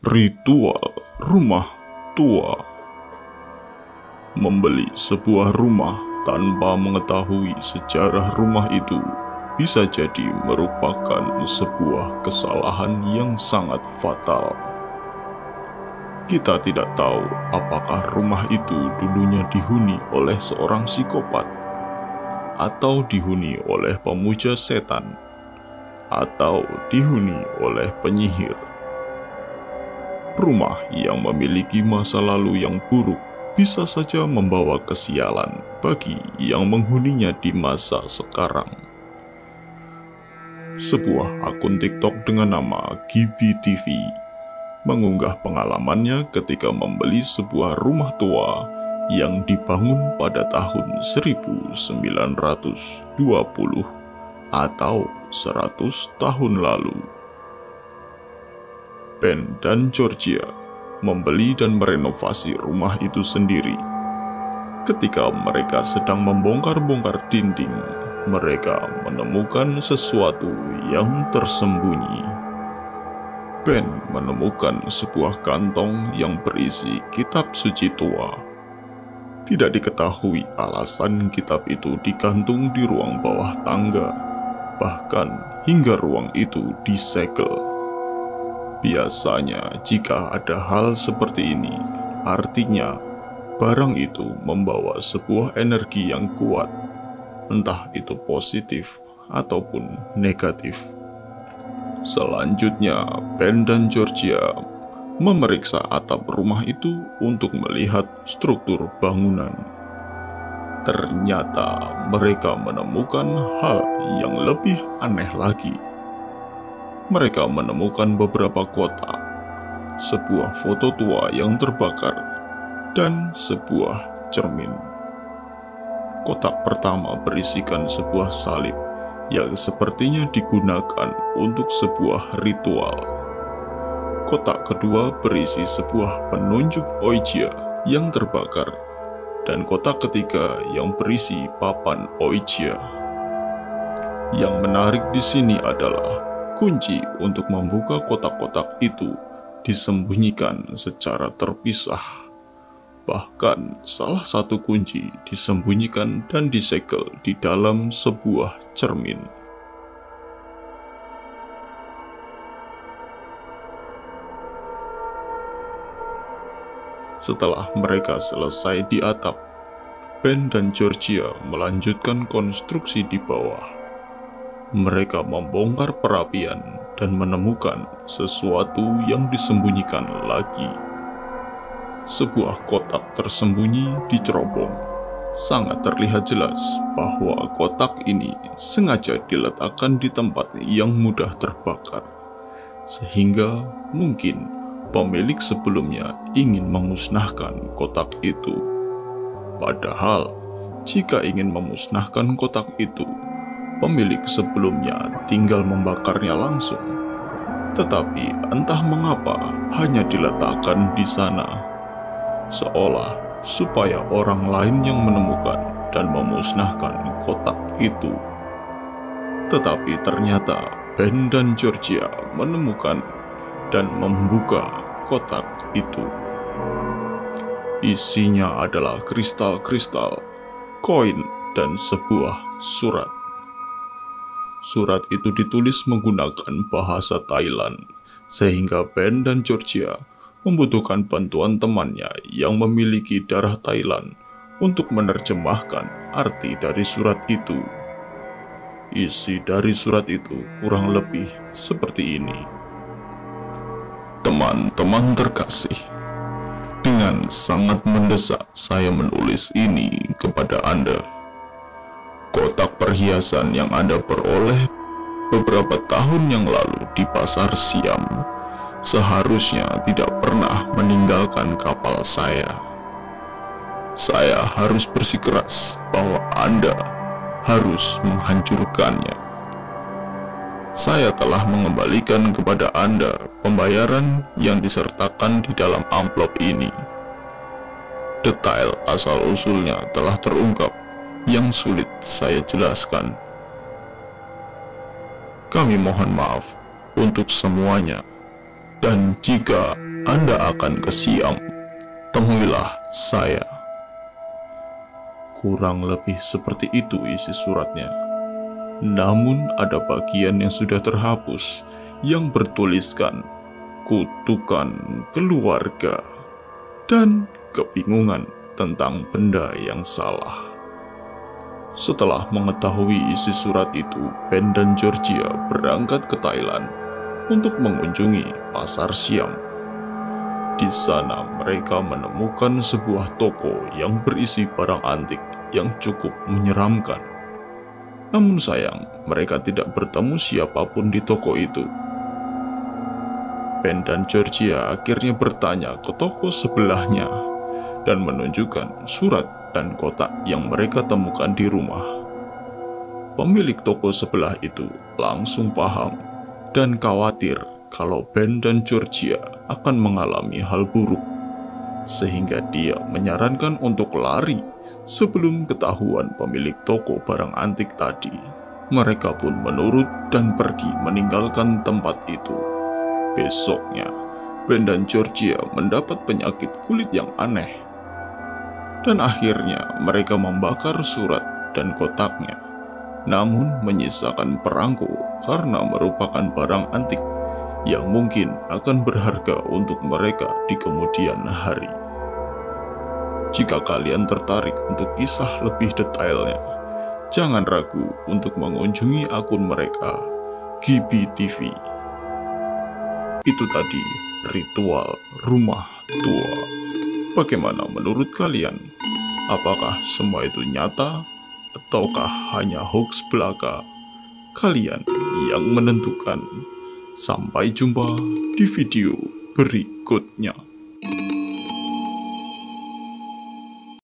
Ritual rumah tua. Membeli sebuah rumah tanpa mengetahui sejarah rumah itu bisa jadi merupakan sebuah kesalahan yang sangat fatal. Kita tidak tahu apakah rumah itu dulunya dihuni oleh seorang psikopat, atau dihuni oleh pemuja setan, atau dihuni oleh penyihir. Rumah yang memiliki masa lalu yang buruk bisa saja membawa kesialan bagi yang menghuninya di masa sekarang. Sebuah akun TikTok dengan nama Gibi TV mengunggah pengalamannya ketika membeli sebuah rumah tua yang dibangun pada tahun 1920 atau 100 tahun lalu. Ben dan Georgia membeli dan merenovasi rumah itu sendiri. Ketika mereka sedang membongkar-bongkar dinding, mereka menemukan sesuatu yang tersembunyi. Ben menemukan sebuah kantong yang berisi kitab suci tua. Tidak diketahui alasan kitab itu digantung di ruang bawah tangga, bahkan hingga ruang itu disegel. Biasanya jika ada hal seperti ini, artinya barang itu membawa sebuah energi yang kuat, entah itu positif ataupun negatif. Selanjutnya, Ben dan Georgia memeriksa atap rumah itu untuk melihat struktur bangunan. Ternyata mereka menemukan hal yang lebih aneh lagi. Mereka menemukan beberapa kotak, sebuah foto tua yang terbakar, dan sebuah cermin. Kotak pertama berisikan sebuah salib yang sepertinya digunakan untuk sebuah ritual. Kotak kedua berisi sebuah penunjuk Ouija yang terbakar, dan kotak ketiga yang berisi papan Ouija. Yang menarik di sini adalah kunci untuk membuka kotak-kotak itu disembunyikan secara terpisah. Bahkan salah satu kunci disembunyikan dan disegel di dalam sebuah cermin. Setelah mereka selesai di atap, Ben dan Georgia melanjutkan konstruksi di bawah. Mereka membongkar perapian dan menemukan sesuatu yang disembunyikan lagi. Sebuah kotak tersembunyi di cerobong. Sangat terlihat jelas bahwa kotak ini sengaja diletakkan di tempat yang mudah terbakar, sehingga mungkin pemilik sebelumnya ingin memusnahkan kotak itu. Padahal, jika ingin memusnahkan kotak itu, pemilik sebelumnya tinggal membakarnya langsung. Tetapi entah mengapa hanya diletakkan di sana, seolah supaya orang lain yang menemukan dan memusnahkan kotak itu. Tetapi ternyata Ben dan Georgia menemukan dan membuka kotak itu. Isinya adalah kristal-kristal, koin, dan sebuah surat. Surat itu ditulis menggunakan bahasa Thailand, sehingga Ben dan Georgia membutuhkan bantuan temannya yang memiliki darah Thailand untuk menerjemahkan arti dari surat itu. Isi dari surat itu kurang lebih seperti ini. Teman-teman terkasih, dengan sangat mendesak saya menulis ini kepada Anda. Kotak perhiasan yang Anda peroleh beberapa tahun yang lalu di pasar Siam seharusnya tidak pernah meninggalkan kapal saya. Saya harus bersikeras bahwa Anda harus menghancurkannya. Saya telah mengembalikan kepada Anda pembayaran yang disertakan di dalam amplop ini. Detail asal-usulnya telah terungkap yang sulit saya jelaskan. Kami mohon maaf untuk semuanya, dan jika Anda akan ke Siam. Temuilah saya. Kurang lebih seperti itu isi suratnya. Namun ada bagian yang sudah terhapus yang bertuliskan kutukan keluarga dan kebingungan tentang benda yang salah. Setelah mengetahui isi surat itu, Ben dan Georgia berangkat ke Thailand untuk mengunjungi pasar Siam. Di sana mereka menemukan sebuah toko yang berisi barang antik yang cukup menyeramkan. Namun sayang, mereka tidak bertemu siapapun di toko itu. Ben dan Georgia akhirnya bertanya ke toko sebelahnya dan menunjukkan surat dan kotak yang mereka temukan di rumah. Pemilik toko sebelah itu langsung paham dan khawatir kalau Ben dan Georgia akan mengalami hal buruk, sehingga dia menyarankan untuk lari sebelum ketahuan pemilik toko barang antik tadi. Mereka pun menurut dan pergi meninggalkan tempat itu. Besoknya, Ben dan Georgia mendapat penyakit kulit yang aneh. Dan akhirnya mereka membakar surat dan kotaknya, namun menyisakan perangko karena merupakan barang antik yang mungkin akan berharga untuk mereka di kemudian hari. Jika kalian tertarik untuk kisah lebih detailnya, jangan ragu untuk mengunjungi akun mereka, Gibi TV. Itu tadi ritual rumah tua. Bagaimana menurut kalian? Apakah semua itu nyata ataukah hanya hoax belaka? Kalian yang menentukan. Sampai jumpa di video berikutnya.